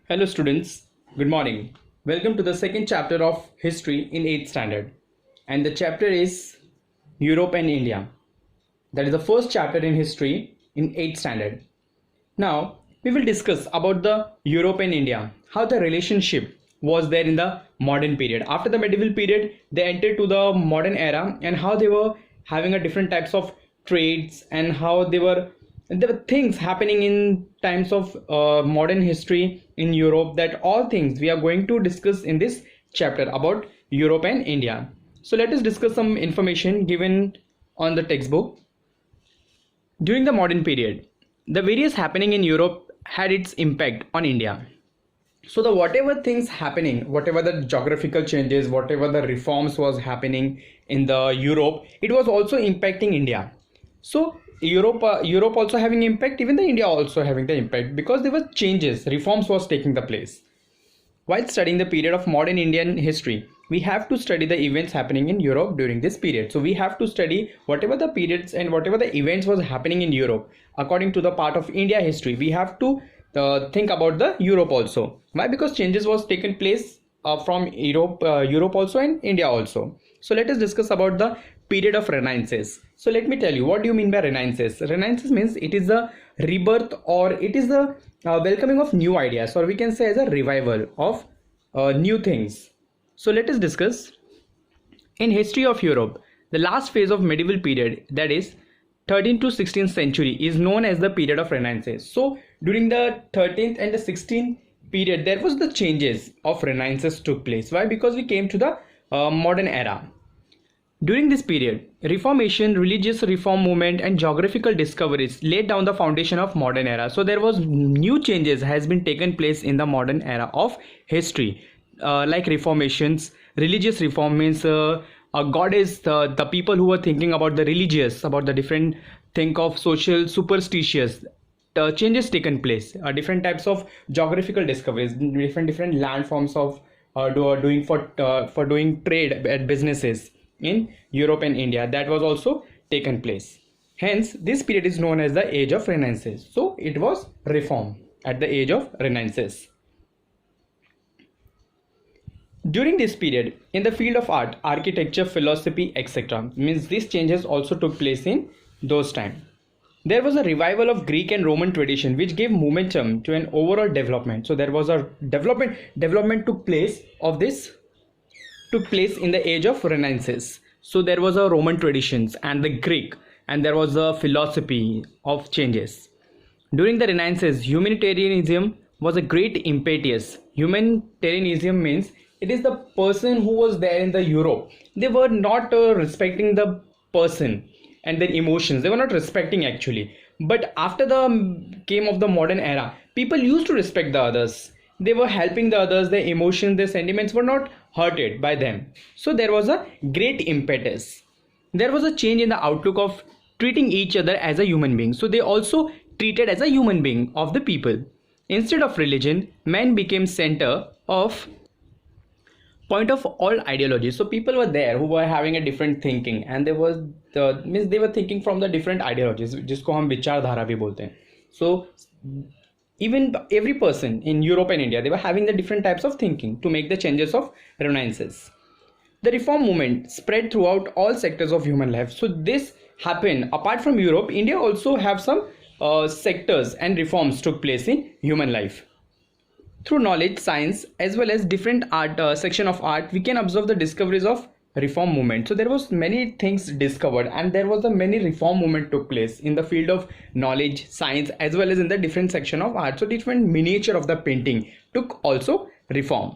Hello students, good morning. Welcome to the second chapter of history in 8th standard. And the chapter is Europe and India. That is the first chapter in history in 8th standard. Now, we will discuss about the Europe and India, how the relationship was there in the modern period. After the medieval period, they entered to the modern era and how they were having a different types of trades and how there were things happening in times of modern history in Europe. That all things we are going to discuss in this chapter about Europe and India. So let us discuss some information given on the textbook. During the modern period, the various happening in Europe had its impact on India. So the whatever things happening, whatever the geographical changes, whatever the reforms was happening in the Europe, it was also impacting India. So Europe also having impact, even the India also having the impact, because there were changes, reforms was taking the place. While studying the period of modern Indian history, we have to study the events happening in Europe during this period. So we have to study whatever the periods and whatever the events was happening in Europe according to the part of India history. We have to think about the Europe also. Why? Because changes was taken place from Europe also and India also. So let us discuss about the period of Renaissance. So let me tell you, what do you mean by Renaissance? Renaissance means it is the rebirth, or it is the welcoming of new ideas, or we can say as a revival of new things. So let us discuss. In history of Europe, the last phase of medieval period, that is 13th to 16th century, is known as the period of Renaissance. So during the 13th and the 16th period, there was the changes of Renaissance took place. Why? Because we came to the modern era. During this period, Reformation, religious reform movement and geographical discoveries laid down the foundation of modern era. So there was new changes has been taken place in the modern era of history, like reformations. Religious reform means God is the people who were thinking about the religious, about the different think of social superstitious changes taken place, different types of geographical discoveries, different landforms of doing for doing trade at businesses in Europe and India, that was also taken place. Hence this period is known as the age of Renaissance. So it was reform at the age of Renaissance. During this period, in the field of art, architecture, philosophy, etc., means these changes also took place in those times. There was a revival of Greek and Roman tradition which gave momentum to an overall development. So there was a development took place in the age of Renaissance. So there was a Roman traditions and the Greek, and there was a philosophy of changes. During the Renaissance, humanitarianism was a great impetus. Humanitarianism means it is the person who was there in the Europe. They were not respecting the person and their emotions. They were not respecting actually. But after the came of the modern era, people used to respect the others. They were helping the others. Their emotions, their sentiments were not hurted by them. So there was a great impetus. There was a change in the outlook of treating each other as a human being. So they also treated as a human being of the people. Instead of religion, man became center of point of all ideologies. So people were there who were having a different thinking, and there was they were thinking from the different ideologies, जिसको हम विचारधारा भी बोलते हैं. So even every person in Europe and India, they were having the different types of thinking to make the changes of Renaissance. The reform movement spread throughout all sectors of human life. So this happened apart from Europe. India also have some sectors and reforms took place in human life. Through knowledge, science, as well as different art section of art, we can observe the discoveries of reform movement. So there was many things discovered, and there was a many reform movement took place in the field of knowledge, science, as well as in the different section of art. So different miniature of the painting took also reform.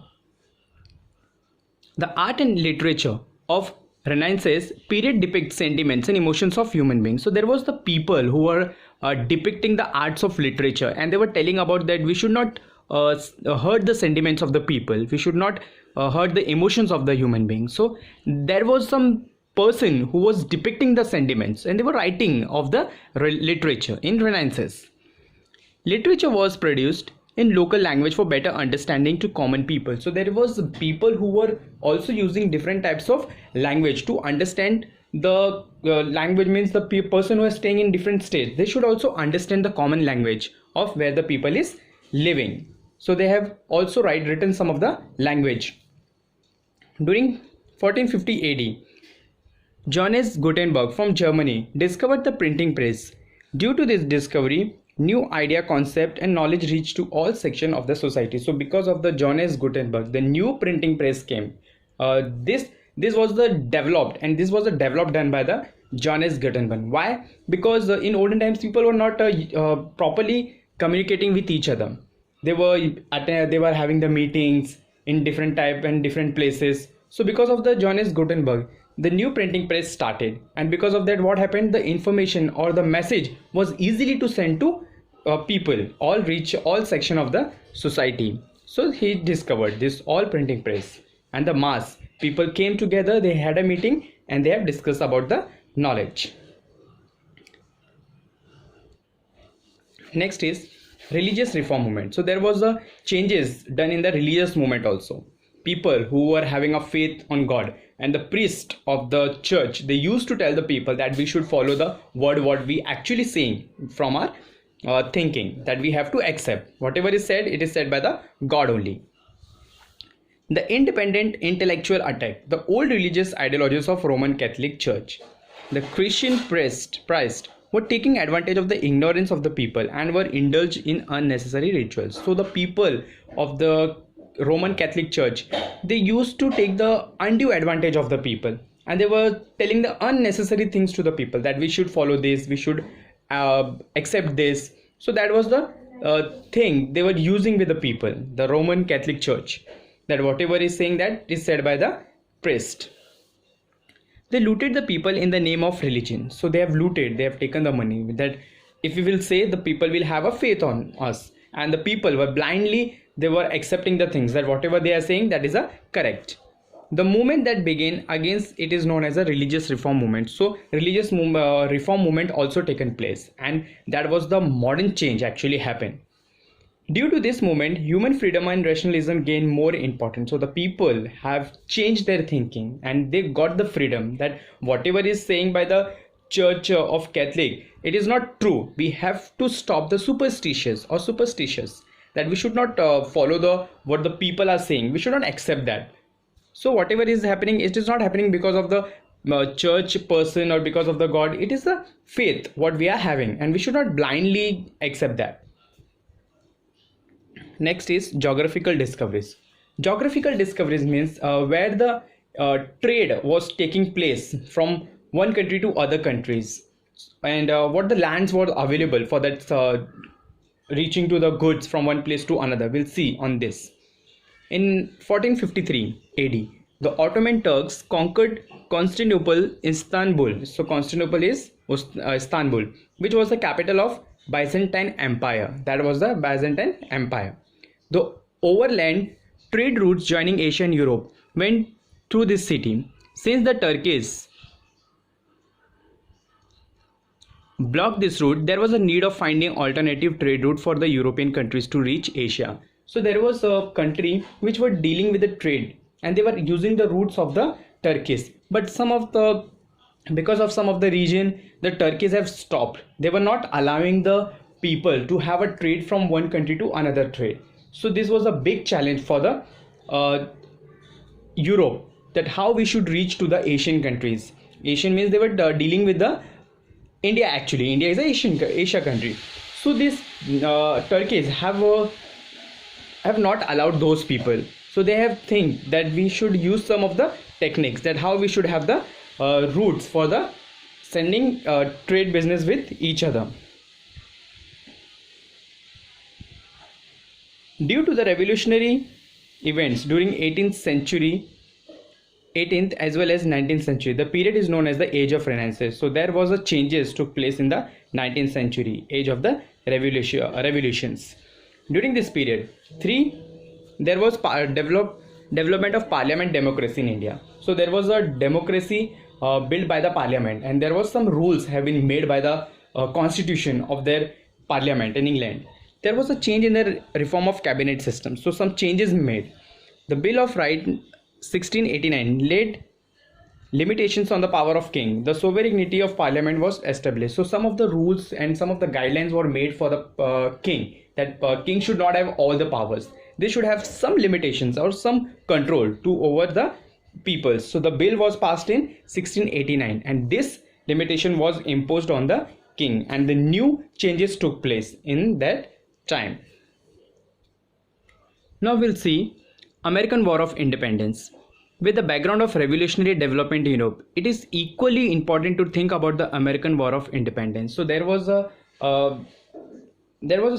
The art and literature of Renaissance period depicts sentiments and emotions of human beings. So there was the people who were depicting the arts of literature, and they were telling about that we should not hurt the sentiments of the people. We should not hurt the emotions of the human being. So there was some person who was depicting the sentiments, and they were writing of the literature in Renaissance. Literature was produced in local language for better understanding to common people. So there was people who were also using different types of language to understand the language, means the person who is staying in different states, they should also understand the common language of where the people is living. So they have also written some of the language. During 1450 AD, Johannes Gutenberg from Germany discovered the printing press. Due to this discovery, new idea, concept and knowledge reached to all sections of the society. So because of the Johannes Gutenberg, the new printing press came. This was the developed, and this was a developed done by the Johannes Gutenberg. Why? Because in olden times people were not properly communicating with each other. They were having the meetings in different type and different places. So because of the Johannes Gutenberg, the new printing press started, and because of that, what happened, the information or the message was easily to send to people, all reach all section of the society. So he discovered this all printing press, and the mass people came together, they had a meeting and they have discussed about the knowledge. Next is religious reform movement. So there was a changes done in the religious movement also. People who were having a faith on God, and the priest of the church, they used to tell the people that we should follow the word what we actually saying from our thinking, that we have to accept whatever is said, it is said by the God only. The independent intellectual attack the old religious ideologies of Roman Catholic Church. The Christian priests were taking advantage of the ignorance of the people and were indulged in unnecessary rituals. So the people of the Roman Catholic Church, they used to take the undue advantage of the people, and they were telling the unnecessary things to the people, that we should follow this, we should accept this. So that was the thing they were using with the people, the Roman Catholic Church, that whatever is saying that is said by the priest. They looted the people in the name of religion. So they have looted, they have taken the money, that if we will say, the people will have a faith on us, and the people were blindly, they were accepting the things that whatever they are saying, that is a correct. The movement that began against it is known as a religious reform movement. So religious reform movement also taken place, and that was the modern change actually happened. Due to this movement, human freedom and rationalism gained more importance. So the people have changed their thinking, and they got the freedom that whatever is saying by the Church of Catholic, it is not true. We have to stop the superstitious, that we should not follow what the people are saying. We should not accept that. So whatever is happening, it is not happening because of the church person or because of the God. It is the faith what we are having, and we should not blindly accept that. Next is geographical discoveries. Geographical discoveries means where the trade was taking place from one country to other countries, and what the lands were available for that reaching to the goods from one place to another. We'll see on this. In 1453 AD, the Ottoman Turks conquered Constantinople, Istanbul. So Constantinople is Istanbul, which was the capital of Byzantine Empire. That was the Byzantine Empire. The overland trade routes joining Asia and Europe went through this city. Since the Turkish blocked this route, there was a need of finding alternative trade route for the European countries to reach Asia. So there was a country which were dealing with the trade, and they were using the routes of the Turkish, but because of some of the region, the Turkish have stopped. They were not allowing the people to have a trade from one country to another trade. So this was a big challenge for the Europe, that how we should reach to the Asian countries. Asian means they were dealing with the India. Actually, India is a Asia country. So this Turkish have not allowed those people. So they have think that we should use some of the techniques, that how we should have the routes for the sending trade business with each other. Due to the revolutionary events during 18th as well as 19th century, the period is known as the Age of Renaissance. So there was a changes took place in the 19th century, age of the revolutions. During this period, there was development of parliament democracy in India. So there was a democracy built by the parliament, and there was some rules have been made by the constitution of their parliament in England. There was a change in the reform of cabinet system. So some changes made. The Bill of Rights 1689 laid limitations on the power of king. The sovereignty of parliament was established. So some of the rules and some of the guidelines were made for the king, that king should not have all the powers. They should have some limitations or some control to over the people. So the bill was passed in 1689, and this limitation was imposed on the king, and the new changes took place in that time. Now we'll see American War of Independence. With the background of revolutionary development in Europe, it is equally important to think about the American War of Independence. So there was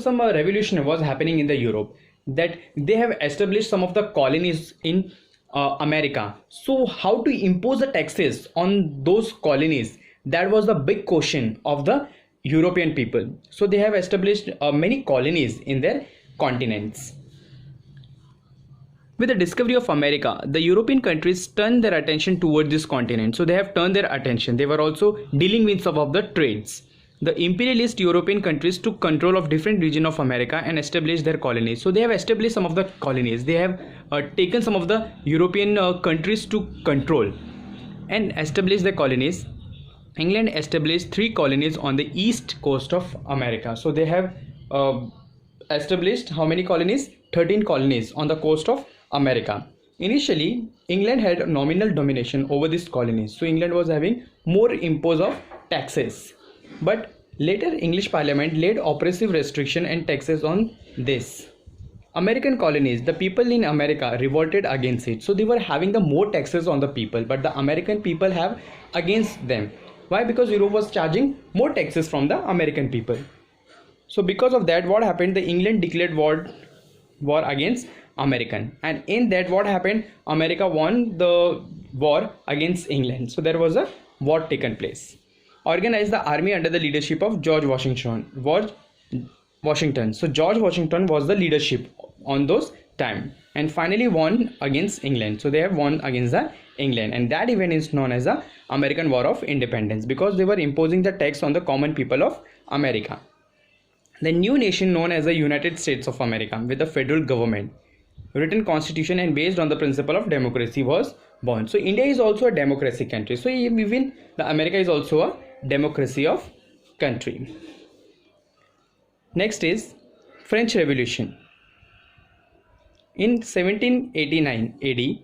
some revolution was happening in the Europe, that they have established some of the colonies in America. So how to impose the taxes on those colonies? That was the big question of the European people. So they have established many colonies in their continents. With the discovery of America, the European countries turned their attention toward this continent. So they have turned their attention. They were also dealing with some of the trades. The imperialist European countries took control of different regions of America and established their colonies. So they have established some of the colonies. They have taken some of the European countries to control and established their colonies. England established 3 colonies on the east coast of America. So they have established how many colonies? 13 colonies on the coast of America. Initially, England had nominal domination over these colonies. So England was having more impose of taxes. But later English Parliament laid oppressive restriction and taxes on this. American colonies, the people in America revolted against it. So they were having the more taxes on the people, but the American people have against them. Why? Because Europe was charging more taxes from the American people. So because of that, what happened? The England declared war against American, and in that what happened? America won the war against England. So there was a war taken place. Organized the army under the leadership of George Washington. So George Washington was the leadership on those time, and finally won against England. So they have won against the England, and that event is known as the American War of Independence, because they were imposing the tax on the common people of America. The new nation known as the United States of America, with the federal government, written constitution and based on the principle of democracy, was born. So India is also a democracy country. So even the America is also a democracy of country. Next is French Revolution. In 1789 AD,